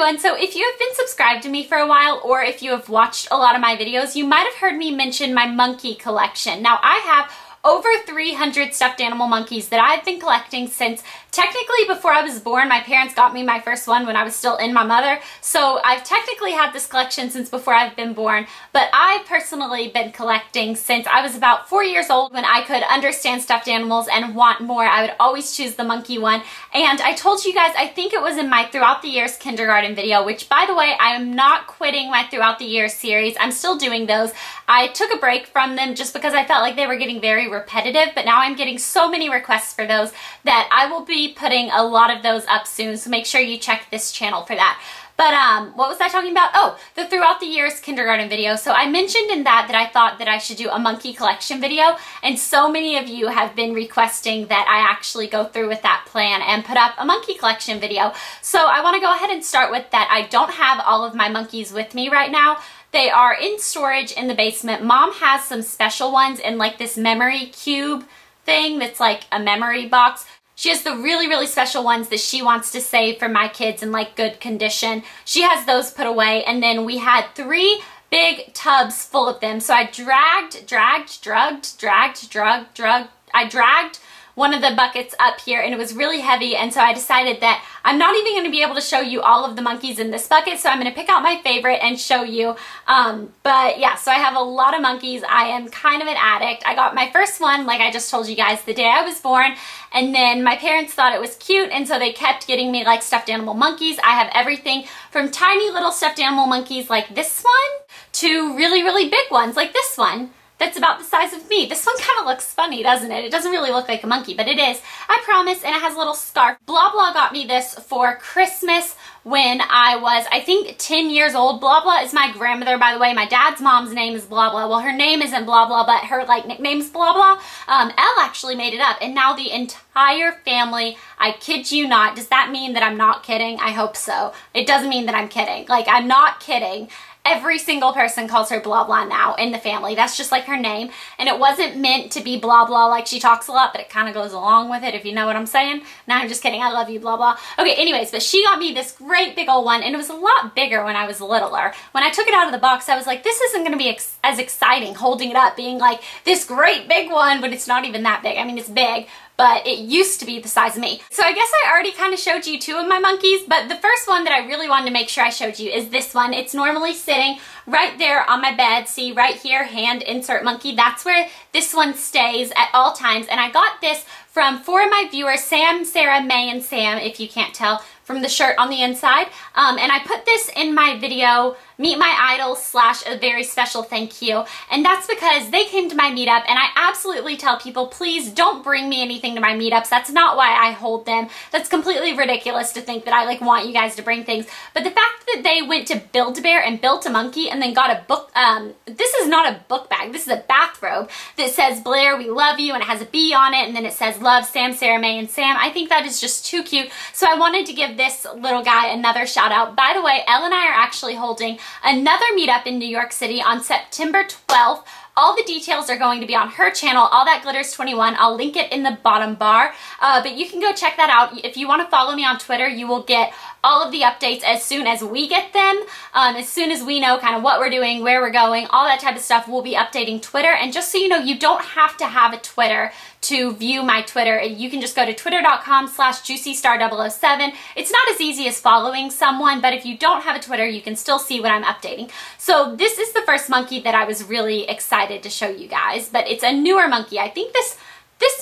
everyone. So if you have been subscribed to me for a while, or if you have watched a lot of my videos, you might have heard me mention my monkey collection. Now I have over 300 stuffed animal monkeys that I've been collecting since technically before I was born. My parents got me my first one when I was still in my mother. So I've technically had this collection since before I've been born, but I've personally been collecting since I was about 4 years old. When I could understand stuffed animals and want more, I would always choose the monkey one. And I told you guys, I think it was in my Throughout the Years kindergarten video, which by the way, I am not quitting my Throughout the Years series. I'm still doing those. I took a break from them just because I felt like they were getting very repetitive, but now I'm getting so many requests for those that I will be putting a lot of those up soon, so make sure you check this channel for that. But what was I talking about? Oh, the Throughout the Years kindergarten video. So I mentioned in that I thought that I should do a monkey collection video, and so many of you have been requesting that I actually go through with that plan and put up a monkey collection video. So I want to go ahead and start with that. I don't have all of my monkeys with me right now. They are in storage in the basement. Mom has some special ones in like this memory cube thing that's like a memory box. She has the really, really special ones that she wants to save for my kids in like good condition. She has those put away, and then we had 3 big tubs full of them. So I dragged one of the buckets up here, and it was really heavy, and so I decided that I'm not even going to be able to show you all of the monkeys in this bucket, so I'm going to pick out my favorite and show you. But yeah, so I have a lot of monkeys. I am kind of an addict. I got my first one, like I just told you guys, the day I was born, and then my parents thought it was cute, and so they kept getting me like stuffed animal monkeys. I have everything from tiny little stuffed animal monkeys like this one to really, really big ones like this one. That's about the size of me. This one kind of looks funny, doesn't it? It doesn't really look like a monkey, but it is. I promise, and it has a little scarf. Blah Blah got me this for Christmas when I was, I think, 10 years old. Blah Blah is my grandmother, by the way. My dad's mom's name is Blah Blah. Well, her name isn't Blah Blah, but her like nickname's Blah Blah. Elle actually made it up, and now the entire family, I kid you not. Does that mean that I'm not kidding? I hope so. It doesn't mean that I'm kidding. Like, I'm not kidding. Every single person calls her Blah Blah now in the family. That's just like her name. And it wasn't meant to be Blah Blah like she talks a lot, but it kind of goes along with it, if you know what I'm saying. No, I'm just kidding. I love you, Blah Blah. Okay, anyways, but she got me this great big old one, and it was a lot bigger when I was littler. When I took it out of the box, I was like, this isn't going to be as exciting holding it up, being like this great big one, but it's not even that big. I mean, it's big, but it used to be the size of me. So I guess I already kind of showed you 2 of my monkeys, but the first one that I really wanted to make sure I showed you is this one. It's normally sitting right there on my bed. See, right here, hand insert monkey. That's where this one stays at all times, and I got this from 4 of my viewers, Sam, Sarah, May, and Sam, if you can't tell from the shirt on the inside. And I put this in my video, Meet My Idol / a very special thank you. And that's because they came to my meetup, and I absolutely tell people, please don't bring me anything to my meetups. That's not why I hold them. That's completely ridiculous to think that I like want you guys to bring things. But the fact that they went to Build-A-Bear and built a monkey and then got a book, this is not a book bag, this is a bathrobe that says Blair, we love you, and it has a bee on it, and then it says love, Sam, Sarah, May, and Sam. I think that is just too cute. So I wanted to give this little guy another shout out. By the way, Elle and I are actually holding another meetup in New York City on September 12th. All the details are going to be on her channel, All That Glitters 21. I'll link it in the bottom bar, but you can go check that out. If you want to follow me on Twitter, you will get all of the updates as soon as we get them. As soon as we know kind of what we're doing, where we're going, all that type of stuff, we'll be updating Twitter. And just so you know, you don't have to have a Twitter to view my Twitter. You can just go to twitter.com/juicystar007. It's not as easy as following someone, but if you don't have a Twitter, you can still see what I'm updating. So this is the first monkey that I was really excited to show you guys, but it's a newer monkey. I think this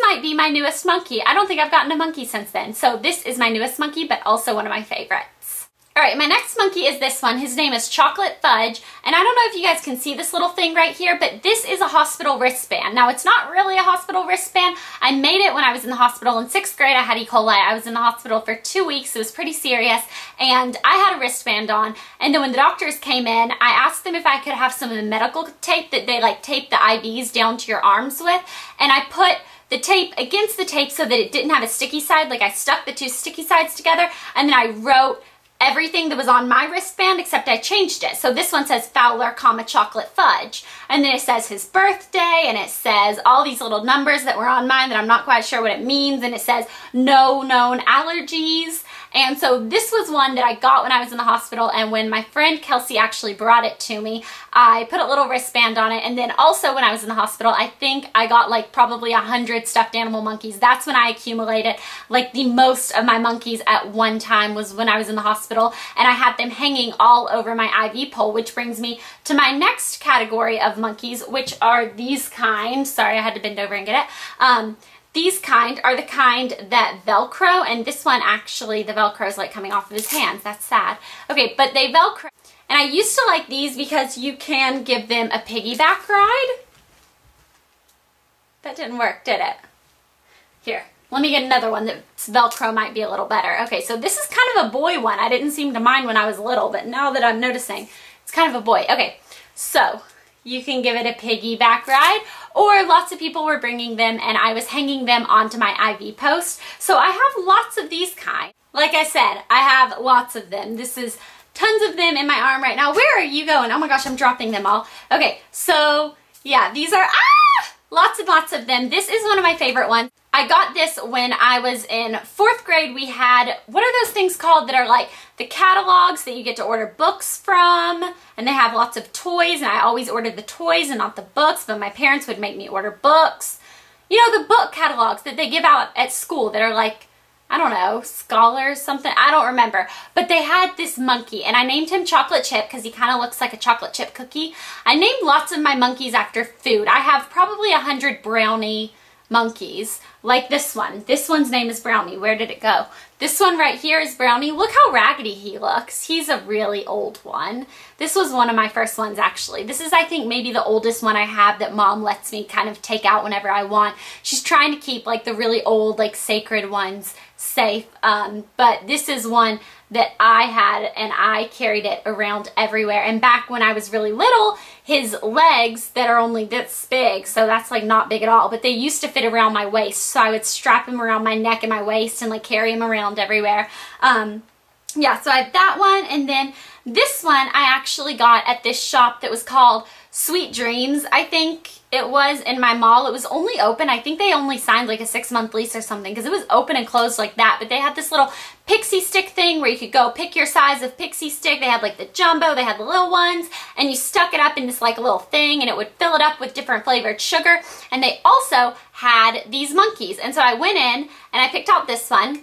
might be my newest monkey. I don't think I've gotten a monkey since then. So this is my newest monkey, but also one of my favorites. Alright, my next monkey is this one. His name is Chocolate Fudge, and I don't know if you guys can see this little thing right here, but this is a hospital wristband. Now, it's not really a hospital wristband. I made it when I was in the hospital. In 6th grade, I had E. coli. I was in the hospital for 2 weeks. It was pretty serious, and I had a wristband on, and then when the doctors came in, I asked them if I could have some of the medical tape that they like tape the IVs down to your arms with, and I put the tape against the tape so that it didn't have a sticky side. Like, I stuck the 2 sticky sides together, and then I wrote everything that was on my wristband, except I changed it. So this one says Fowler, Chocolate Fudge. And then it says his birthday, and it says all these little numbers that were on mine that I'm not quite sure what it means. And it says no known allergies. And so this was one that I got when I was in the hospital, and when my friend Kelsey actually brought it to me, I put a little wristband on it. And then also when I was in the hospital, I think I got like probably 100 stuffed animal monkeys. That's when I accumulated like the most of my monkeys at one time, was when I was in the hospital, and I had them hanging all over my IV pole, which brings me to my next category of monkeys, which are these kind. Sorry, I had to bend over and get it. These kind are the kind that Velcro, and this one actually, the Velcro is like coming off of his hands. That's sad. Okay, but they Velcro. And I used to like these because you can give them a piggyback ride. That didn't work, did it? Here, let me get another one that's Velcro, might be a little better. Okay, so this is kind of a boy one. I didn't seem to mind when I was little, but now that I'm noticing, it's kind of a boy. Okay, so you can give it a piggyback ride, or lots of people were bringing them and I was hanging them onto my IV post. So I have lots of these kind. Like I said, I have lots of them. This is tons of them in my arm right now. Where are you going? Oh my gosh, I'm dropping them all. Okay, so yeah, these are, lots and lots of them. This is one of my favorite ones. I got this when I was in 4th grade. We had, what are those things called that are like the catalogs that you get to order books from, and they have lots of toys, and I always ordered the toys and not the books, but my parents would make me order books. You know, the book catalogs that they give out at school that are like, I don't know, scholars, something, I don't remember. But they had this monkey, and I named him Chocolate Chip because he kind of looks like a chocolate chip cookie. I named lots of my monkeys after food. I have probably 100 brownie monkeys, like this one. This one's name is Brownie. Where did it go? This one right here is Brownie. Look how raggedy he looks. He's a really old one. This was one of my first ones, actually. This is, I think, maybe the oldest one I have that Mom lets me kind of take out whenever I want. She's trying to keep like the really old, like sacred ones safe, but this is one that I had, and I carried it around everywhere. And back when I was really little, his legs that are only this big, so that's like not big at all, but they used to fit around my waist, so I would strap him around my neck and my waist and like carry him around everywhere. Yeah, so I have that one, and then this one I actually got at this shop that was called Sweet Dreams, I think it was, in my mall. It was only open, I think they only signed like a 6-month lease or something, because it was open and closed like that. But they had this little pixie stick thing where you could go pick your size of pixie stick. They had like the jumbo, they had the little ones, and you stuck it up in this like a little thing, and it would fill it up with different flavored sugar. And they also had these monkeys, and so I went in and I picked out this one.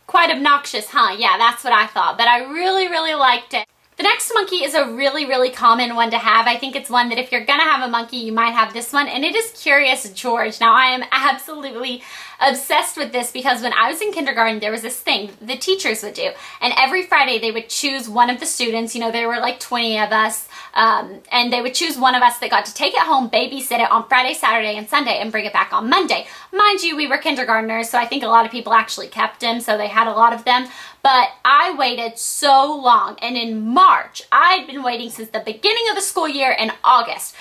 Quite obnoxious, huh? Yeah, that's what I thought, but I really, really liked it. The next monkey is a really, really common one to have. I think it's one that if you're gonna have a monkey, you might have this one, and it is Curious George. Now, I am absolutely obsessed with this because when I was in kindergarten, there was this thing the teachers would do, and every Friday they would choose one of the students. You know, there were like 20 of us, and they would choose one of us that got to take it home, babysit it on Friday, Saturday, and Sunday, and bring it back on Monday. Mind you, we were kindergartners, so I think a lot of people actually kept him, so they had a lot of them. But I waited so long, and in March, I'd been waiting since the beginning of the school year in August.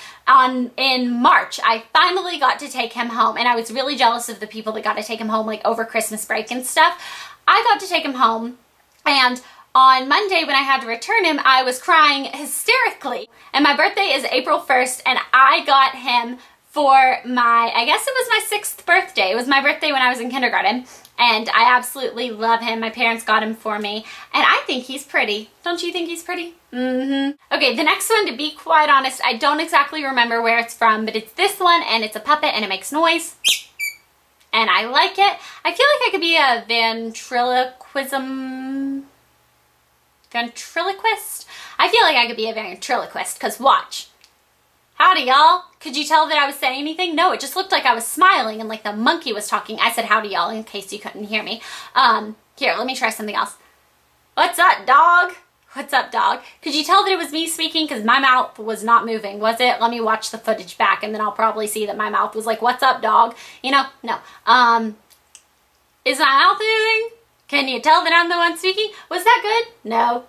In March, I finally got to take him home, and I was really jealous of the people that got to take him home like over Christmas break and stuff. I got to take him home, and on Monday when I had to return him, I was crying hysterically. And my birthday is April 1st, and I got him for my, I guess it was my 6th birthday. It was my birthday when I was in kindergarten, and I absolutely love him. My parents got him for me, and I think he's pretty. Don't you think he's pretty? Okay, the next one, to be quite honest, I don't exactly remember where it's from, but it's this one, and it's a puppet, and it makes noise, and I like it. I feel like I could be a ventriloquist? I feel like I could be a ventriloquist, because watch. Howdy, y'all. Could you tell that I was saying anything? No, it just looked like I was smiling and like the monkey was talking. I said howdy, y'all, in case you couldn't hear me. Here, let me try something else. What's up, dog? What's up, dog? Could you tell that it was me speaking? Because my mouth was not moving, was it? Let me watch the footage back, and then I'll probably see that my mouth was like, what's up, dog? You know, no. Is my mouth moving? Can you tell that I'm the one speaking? Was that good? No.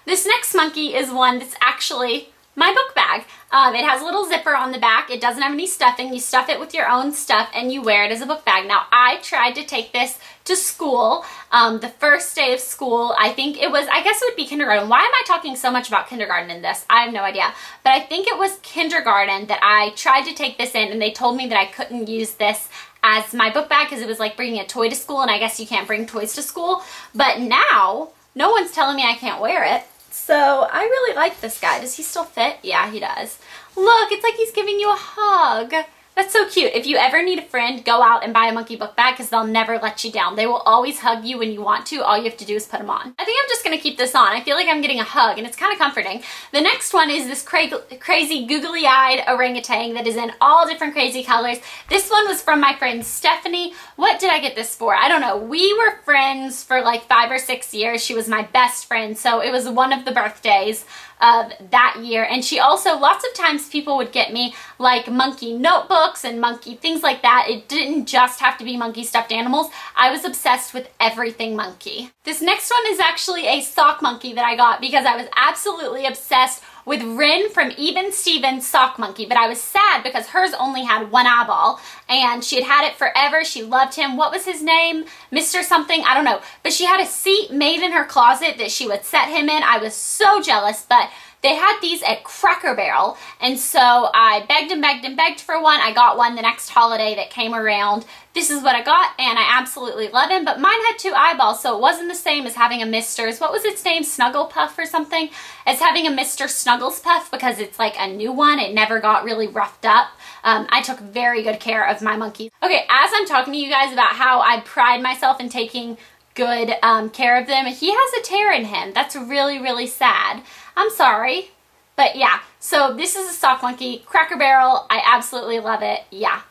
This next monkey is one that's actually my book bag. It has a little zipper on the back. It doesn't have any stuffing. You stuff it with your own stuff and you wear it as a book bag. Now, I tried to take this to school, the first day of school. I think it was, I guess it would be kindergarten. Why am I talking so much about kindergarten in this? I have no idea. But I think it was kindergarten that I tried to take this in, and they told me that I couldn't use this as my book bag because it was like bringing a toy to school, and I guess you can't bring toys to school. But now, no one's telling me I can't wear it. So I really like this guy. Does he still fit? Yeah, he does. Look, it's like he's giving you a hug. That's so cute. If you ever need a friend, go out and buy a monkey book bag because they'll never let you down. They will always hug you when you want to. All you have to do is put them on. I think I'm just going to keep this on. I feel like I'm getting a hug and it's kind of comforting. The next one is this crazy googly-eyed orangutan that is in all different crazy colors. This one was from my friend Stephanie. What did I get this for? I don't know. We were friends for like 5 or 6 years. She was my best friend, so it was one of the birthdays of that year. And she also, lots of times people would get me like monkey notebooks and monkey things like that. It didn't just have to be monkey stuffed animals. I was obsessed with everything monkey. This next one is actually a sock monkey that I got because I was absolutely obsessed with Rin from Even Stevens sock monkey, but I was sad because hers only had one eyeball and she had it forever. She loved him. What was his name? Mr. something? I don't know. But she had a seat made in her closet that she would set him in. I was so jealous, but they had these at Cracker Barrel, and so I begged and begged and begged for one. I got one the next holiday that came around. This is what I got, and I absolutely love him, but mine had 2 eyeballs, so it wasn't the same as having a Mr.'s, what was its name, Snugglepuff or something? As having a Mr. Snugglespuff because it's like a new one. It never got really roughed up. I took very good care of my monkeys. Okay, as I'm talking to you guys about how I pride myself in taking good care of them, he has a tear in him. That's really, really sad. I'm sorry, but yeah, so this is a sock monkey, Cracker Barrel. I absolutely love it, yeah.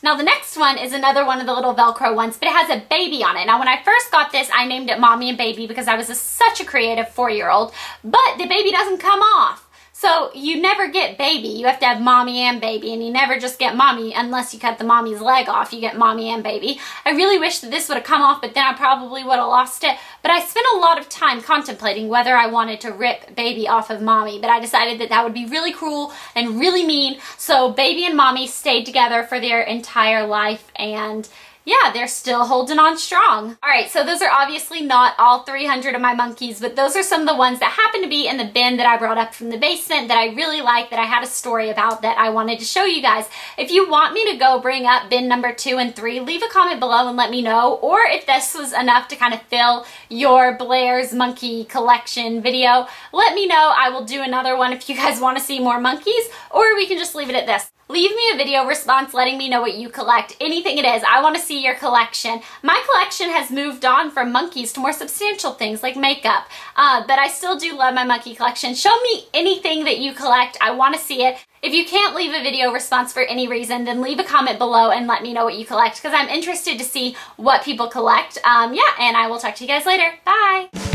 Now the next one is another one of the little Velcro ones, but it has a baby on it. Now when I first got this, I named it Mommy and Baby because I was such a creative 4-year-old, but the baby doesn't come off. So you never get baby, you have to have mommy and baby, and you never just get mommy unless you cut the mommy's leg off, you get mommy and baby. I really wish that this would have come off, but then I probably would have lost it. But I spent a lot of time contemplating whether I wanted to rip baby off of mommy, but I decided that that would be really cruel and really mean, so baby and mommy stayed together for their entire life, and yeah, they're still holding on strong. All right, so those are obviously not all 300 of my monkeys, but those are some of the ones that happen to be in the bin that I brought up from the basement that I really like, that I had a story about that I wanted to show you guys. If you want me to go bring up bin number 2 and 3, leave a comment below and let me know, or if this was enough to kind of fill your Blair's monkey collection video, let me know. I will do another one if you guys want to see more monkeys, or we can just leave it at this. Leave me a video response letting me know what you collect. Anything it is. I want to see your collection. My collection has moved on from monkeys to more substantial things like makeup, but I still do love my monkey collection. Show me anything that you collect. I want to see it. If you can't leave a video response for any reason, then leave a comment below and let me know what you collect because I'm interested to see what people collect. Yeah, and I will talk to you guys later. Bye!